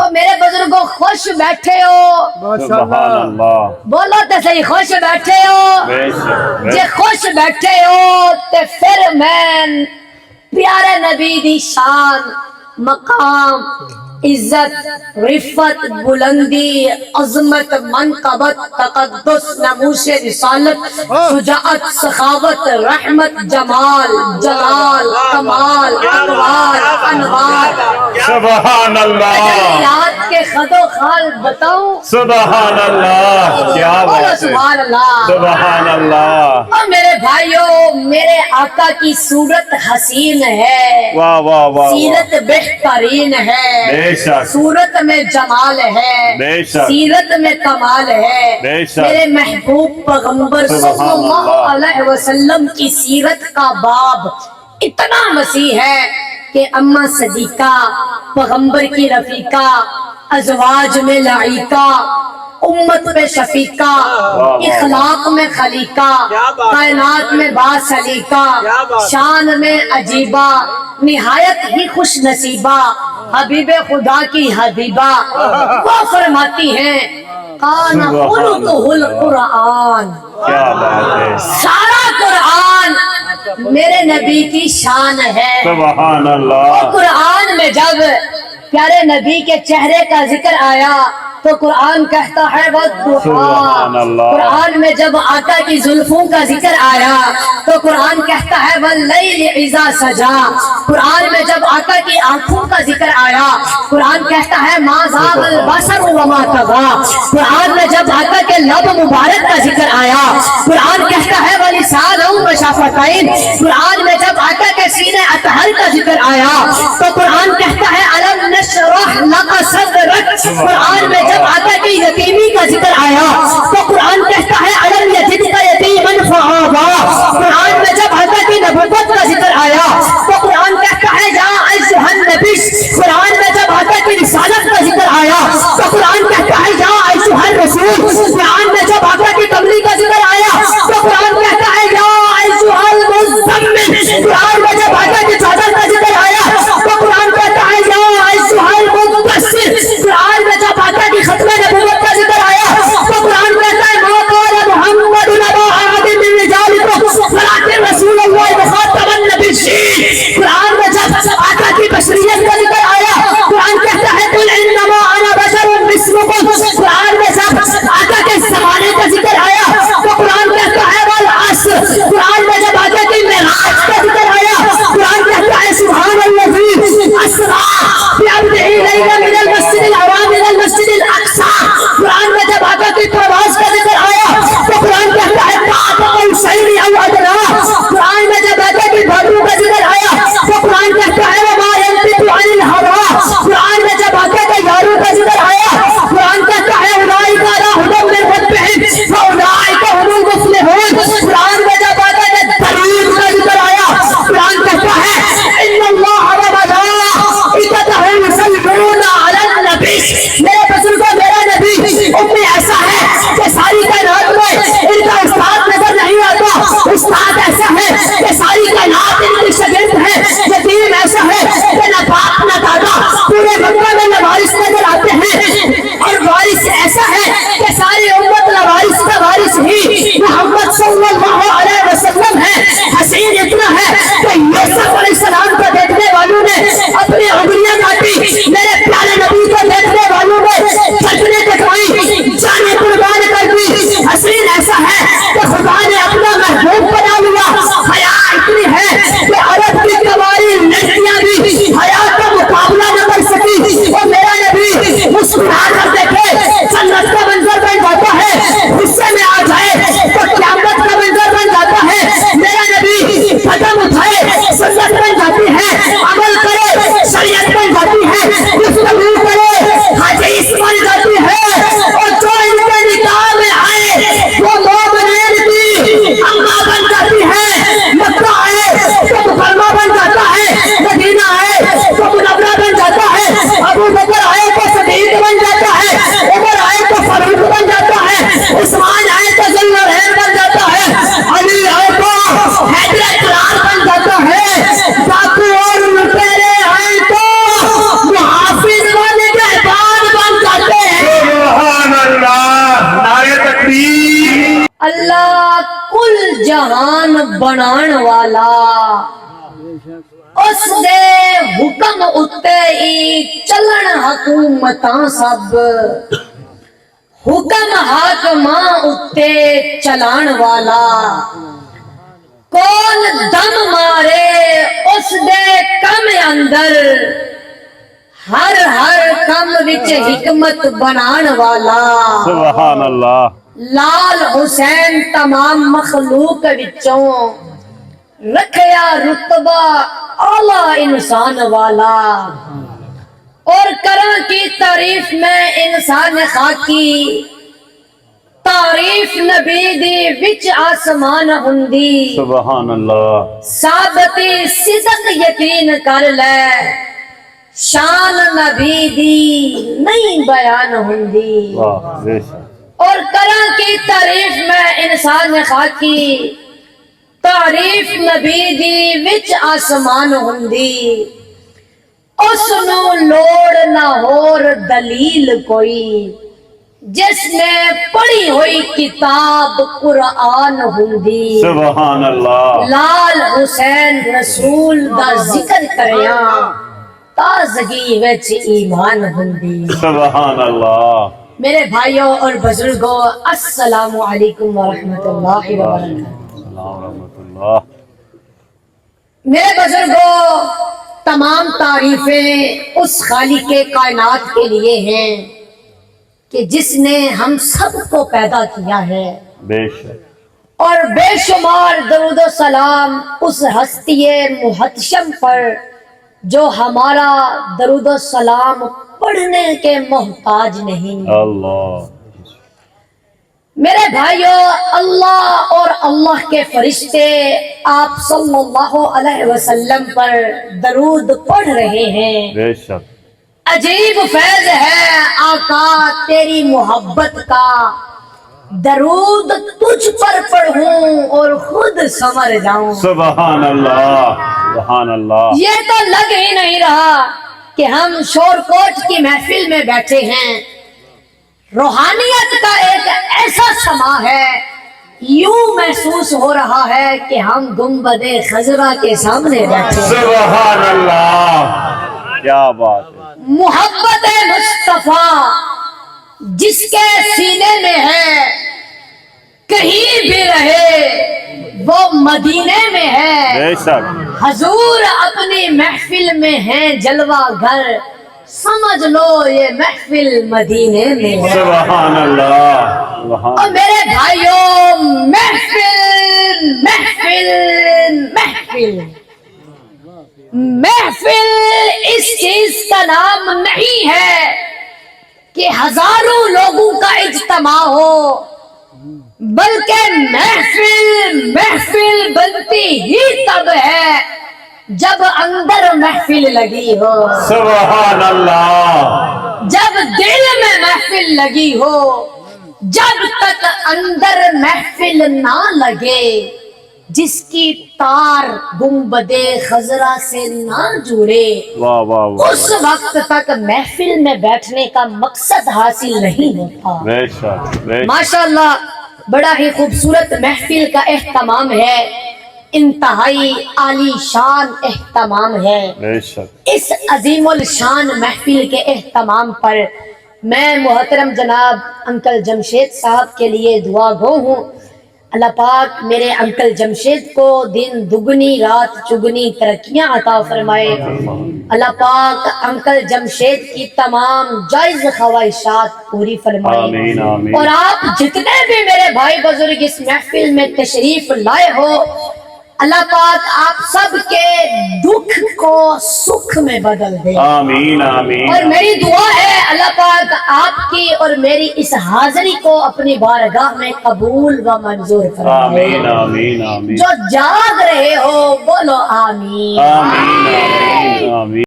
اور میرے بزرگوں خوش بیٹھے ہو، سبحان اللہ، بولو تو صحیح، خوش بیٹھے ہو جے خوش بیٹھے ہو تے پھر میں پیارے نبی دی شان، مقام، عزت، رفت، بلندی، عظمت، منقبت، تقدس، نموش رسالت، شجاعت، سخاوت، رحمت، جمال، جلال، کمال، اقوال، انوار، سبحان اللہ، یاد کے خد و خال بتاؤں، سبحان اللہ، کیا بولو بات ہے، سبحان اللہ۔ سبحان اللہ، اور میرے بھائیوں، میرے آقا کی صورت حسین ہے، واہ واہ واہ، سیرت بہترین ہے، بے شک، صورت میں جمال ہے، بے شک، سیرت میں کمال ہے، بے شک، میرے محبوب پیغمبر صلی اللہ علیہ وسلم کی سیرت کا باب اتنا وسیع ہے کہ اماں صدیقہ، پیغمبر کی رفیقہ، ازواج میں لعیقہ، امت میں شفیقہ، اخلاق میں خلیقہ، کائنات میں باسلیقہ، شان میں عجیبہ، نہایت ہی خوش نصیبہ، حبیب خدا کی حبیبہ، وہ فرماتی ہیں کان خلقہ القرآن، کیا بات ہے، سارا قرآن میرے نبی کی شان ہے۔ سبحان اور اللہ، قرآن میں جب پیارے نبی کے چہرے کا ذکر آیا تو قرآن کہتا ہے سبحان اللہ، قرآن میں جب آقا کی زلفوں کا ذکر آیا تو قرآن کہتا ہے واللیل اذا سجا، قرآن میں جب آقا کی آنکھوں کا ذکر آیا قرآن کہتا ہے ما زاغ البصر وما طغى، قرآن میں جب آقا کے لب مبارک کا ذکر آیا قرآن کہتا ہے ولسانا وشفتین، قرآن میں جب آقا کے سینے اطہر کا ذکر آیا تو قرآن کہتا ہے الم نشرح لک صدرک، قرآن میں جب آقا کی یتیمی کا ذکر آیا تو قرآن کہتا ہے الم یجدک یتیما فآوی، قرآن میں جب آقا کی نبوت کا ذکر آیا تو قرآن کہتا ہے یا ایھا النبی، قرآن میں جب آقا کی رسالت کا ذکر آیا تو قرآن کہتا ہے یا ایھا الرسول، قرآن میں جب آقا کی کملی کا ذکر آیا تو قرآن کہتا ہے یا ایھا المزمل، قرآن میں جب آقا کی چادر کا ذکر آیا تو قرآن کہتا ہے یا ایھا المدثر، قرآن میں جب جہان بنان والا اس دے حکم اتے ہی چلن حکومتاں سب حکم حاکماں اتے چلان والا کون دم مارے اس دے کم اندر ہر ہر کم وچ حکمت بنان والا سبحان اللہ لال حسین تمام مخلوق وچوں رکھیا رتبہ اعلیٰ انسان والا اور کراں کی تعریف میں انسان خاکی تعریف نبی دی وچ آسمان ہندی سبحان اللہ ثابتی صدق یقین کر لے شان نبی دی نہیں بیان ہندی واہ بے شک اور کراں کی تعریف میں انسان خاکی تعریف نبی دی وچ آسمان ہندی اس نو لوڑ نہ ہور دلیل کوئی جس نے پڑھی ہوئی کتاب قرآن ہندی سبحان اللہ لال حسین رسول دا ذکر کریاں تازگی وچ ایمان ہندی سبحان اللہ میرے بھائیوں اور بزرگوں السلام علیکم ورحمۃ اللہ وبرکاتہ السلام ورحمۃ اللہ میرے بزرگوں تمام تعریفیں اس خالق کائنات کے لیے ہیں کہ جس نے ہم سب کو پیدا کیا ہے بے شک اور بے شمار درود و سلام اس ہستی محتشم پر جو ہمارا درود و سلام پڑھنے کے محتاج نہیں اللہ میرے بھائیوں اللہ اور اللہ کے فرشتے آپ صلی اللہ علیہ وسلم پر درود پڑھ رہے ہیں بے شک عجیب فیض ہے آقا تیری محبت کا درود تجھ پر پڑھوں اور خود سمر جاؤں سبحان اللہ سبحان اللہ یہ تو لگ ہی نہیں رہا کہ ہم شور کوٹ کی محفل میں بیٹھے ہیں روحانیت کا ایک ایسا سما ہے یوں محسوس ہو رہا ہے کہ ہم گنبد خضرا کے سامنے بیٹھے ہیں سبحان اللہ کیا بات ہے محبت مصطفیٰ جس کے سینے میں ہے کہیں بھی رہے وہ مدینے میں ہے بے شک حضور اپنی محفل میں ہیں جلوہ گھر سمجھ لو یہ محفل مدینے میں ہے سبحان اللہ سبحان اور میرے بھائیوں محفل محفل محفل محفل اس چیز کا نام نہیں ہے کہ ہزاروں لوگوں کا اجتماع ہو بلکہ محفل محفل بنتی ہی تب ہے جب اندر محفل لگی ہو سبحان اللہ جب دل میں محفل لگی ہو جب تک اندر محفل نہ لگے جس کی تار گنبد خضرا سے نہ جڑے واہ واہ واہ اس وقت تک محفل میں بیٹھنے کا مقصد حاصل نہیں ہوتا بے شک بے شک ماشاءاللہ بڑا ہی خوبصورت محفل کا اہتمام ہے انتہائی عالی شان اہتمام ہے بے شک اس عظیم الشان محفل کے اہتمام پر میں محترم جناب انکل جمشید صاحب کے لیے دعا گو ہوں اللہ پاک میرے انکل جمشید کو دن دگنی رات چگنی ترقیاں عطا فرمائے اللہ پاک انکل جمشید کی تمام جائز خواہشات پوری فرمائے آمین آمین اور آپ جتنے بھی میرے بھائی بزرگ اس محفل میں تشریف لائے ہو اللہ پاک آپ سب کے دکھ کو سکھ میں بدل دے آمین آمین اور میری دعا ہے اللہ پاک آپ کی اور میری اس حاضری کو اپنی بارگاہ میں قبول و منظور فرمائے آمین آمین آمین جو جاگ رہے ہو بولو آمین آمین آمین آمین